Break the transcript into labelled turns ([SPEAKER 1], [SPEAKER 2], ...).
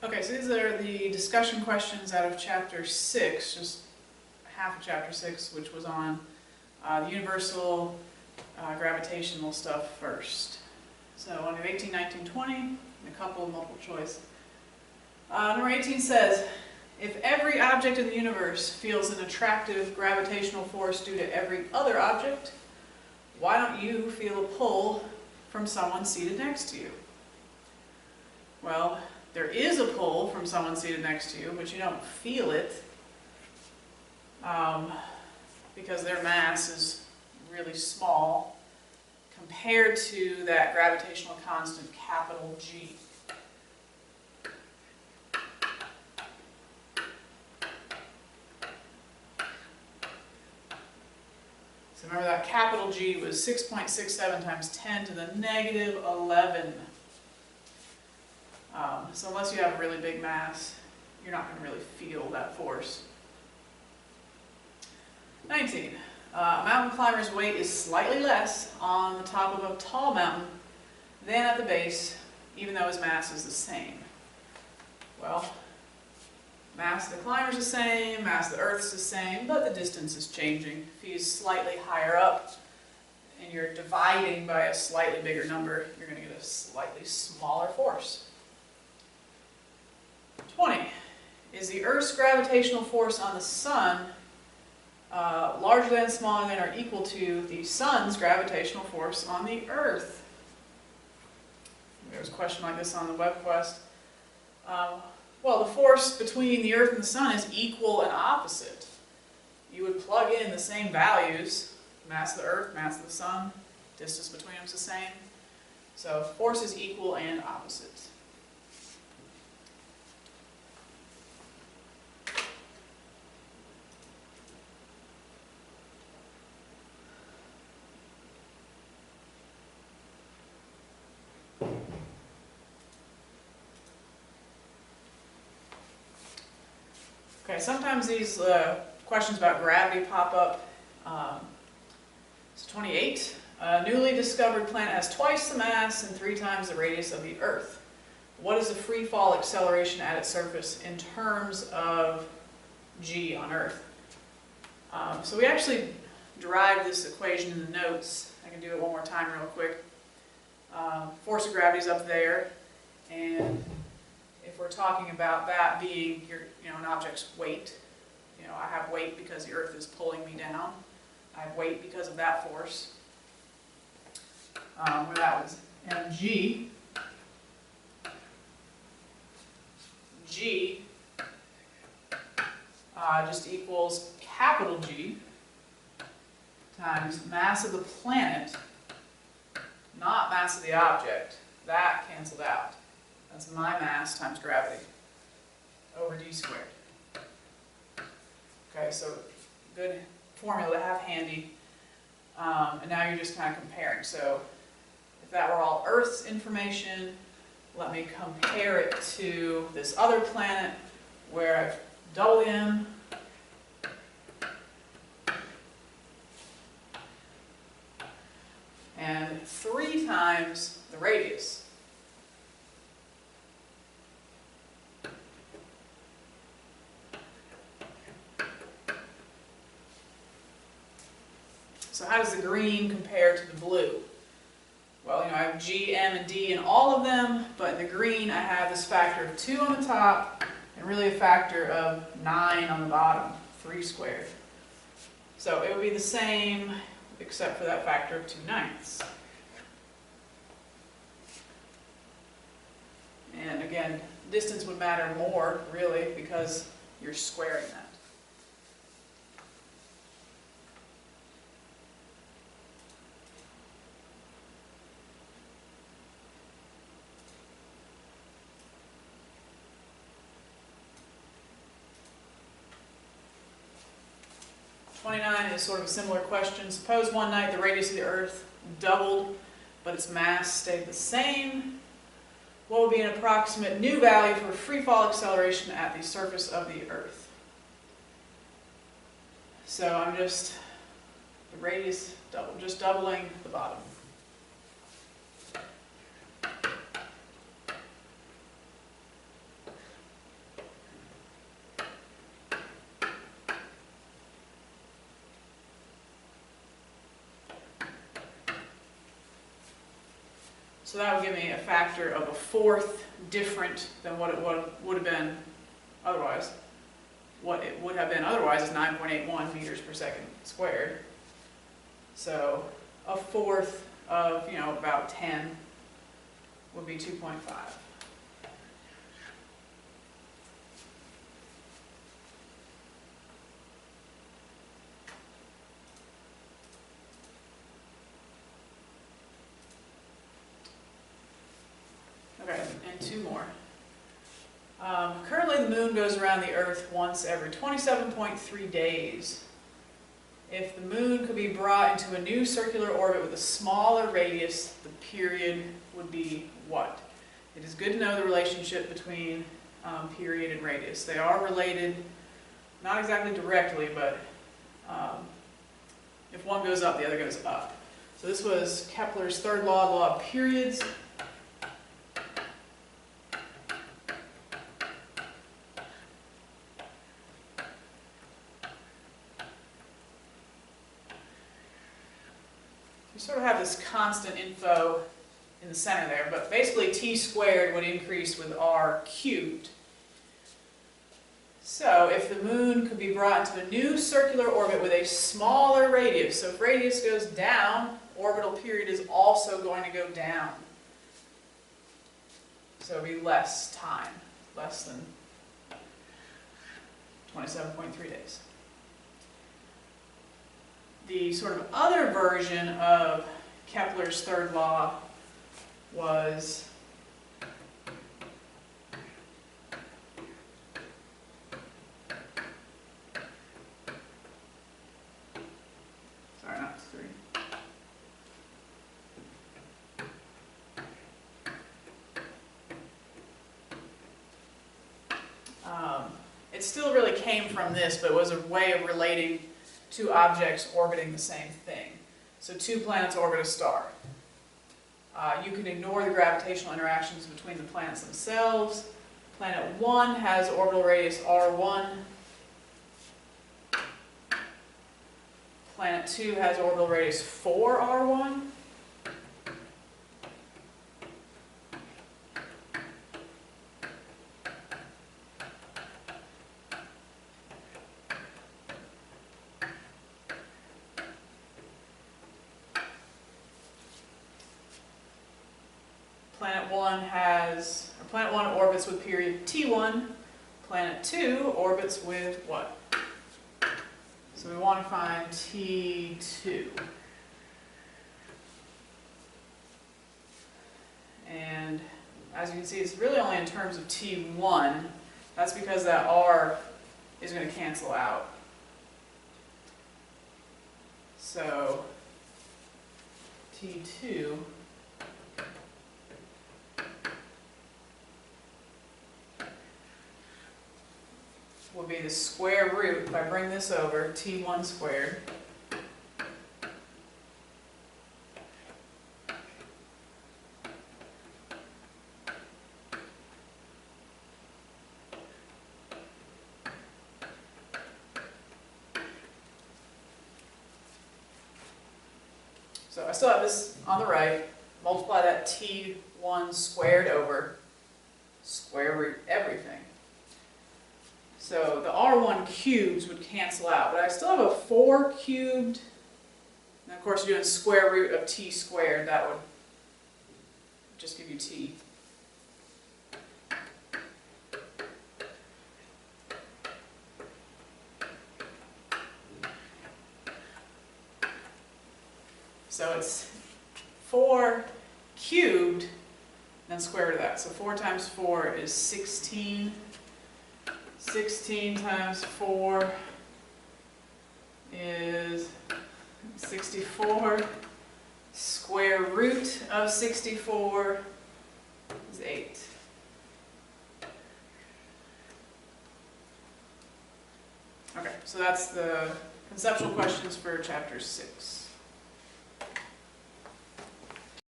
[SPEAKER 1] Okay, so these are the discussion questions out of Chapter 6, just half of Chapter 6, which was on the universal gravitational stuff first. So on 18, 19, 20, and a couple of multiple choice. Number 18 says, if every object in the universe feels an attractive gravitational force due to every other object, why don't you feel a pull from someone seated next to you? Well, there is a pull from someone seated next to you, but you don't feel it because their mass is really small compared to that gravitational constant, capital G. So remember that capital G was 6.67 times 10 to the negative 11. So unless you have a really big mass, you're not going to really feel that force. 19. A mountain climber's weight is slightly less on the top of a tall mountain than at the base, even though his mass is the same. Well, mass of the climber is the same, mass of the Earth is the same, but the distance is changing. If he's slightly higher up and you're dividing by a slightly bigger number, you're going to get a slightly smaller force. 20. Is the Earth's gravitational force on the Sun larger than, smaller than, or equal to the Sun's gravitational force on the Earth? There was a question like this on the web quest. Well, the force between the Earth and the Sun is equal and opposite. You would plug in the same values, mass of the Earth, mass of the Sun, distance between them is the same. So force is equal and opposite. Okay, sometimes these questions about gravity pop up. It's 28. A newly discovered planet has twice the mass and 3 times the radius of the Earth. What is the freefall acceleration at its surface in terms of g on Earth? So we actually derived this equation in the notes. I can do it one more time real quick. Force of gravity is up there, and if we're talking about that being an object's weight, I have weight because the Earth is pulling me down. I have weight because of that force. Where that was mg. G just equals capital G times mass of the planet, not mass of the object. That canceled out. That's my mass times gravity over d squared. Okay, so good formula to have handy. And now you're just kind of comparing. So if that were all Earth's information, let me compare it to this other planet where I've double m and 3 times the radius. So how does the green compare to the blue? Well, I have G, M, and D in all of them, but in the green I have this factor of 2 on the top and really a factor of 9 on the bottom, 3 squared. So it would be the same except for that factor of 2/9. And again, distance would matter more, really, because you're squaring that. '29 is sort of a similar question. Suppose one night the radius of the Earth doubled, but its mass stayed the same. What would be an approximate new value for freefall acceleration at the surface of the Earth? So I'm just, the radius doubled, just doubling the bottom. So that would give me a factor of a fourth different than what it would have been otherwise. What it would have been otherwise is 9.81 meters per second squared. So a fourth of, about 10 would be 2.5. Okay, and two more. Currently the moon goes around the Earth once every 27.3 days. If the moon could be brought into a new circular orbit with a smaller radius, the period would be what? It is good to know the relationship between period and radius. They are related, not exactly directly, but if one goes up, the other goes up. So this was Kepler's third law, law of periods. You sort of have this constant info in the center there, but basically t squared would increase with r cubed. So if the moon could be brought into a new circular orbit with a smaller radius, so if radius goes down, orbital period is also going to go down. So it would be less time, less than 27.3 days. The sort of other version of Kepler's third law was sorry, not three. It still really came from this, but it was a way of relating two objects orbiting the same thing. So two planets orbit a star. You can ignore the gravitational interactions between the planets themselves. Planet 1 has orbital radius r1. Planet 2 has orbital radius 4r1. Planet 1 orbits with period t1. Planet 2 orbits with what? So we want to find t2. And as you can see, it's really only in terms of t1. That's because that r is going to cancel out. So t2 would be the square root, if I bring this over, t1 squared. So I still have this on the right, multiply that t1 squared over square root everything. So the r1 cubes would cancel out, but I still have a 4 cubed, and of course you're doing square root of t squared, that would just give you t. So it's 4 cubed, then square root of that. So 4 times 4 is 16. 16 times 4 is 64. Square root of 64 is 8. Okay, so that's the conceptual questions for chapter 6.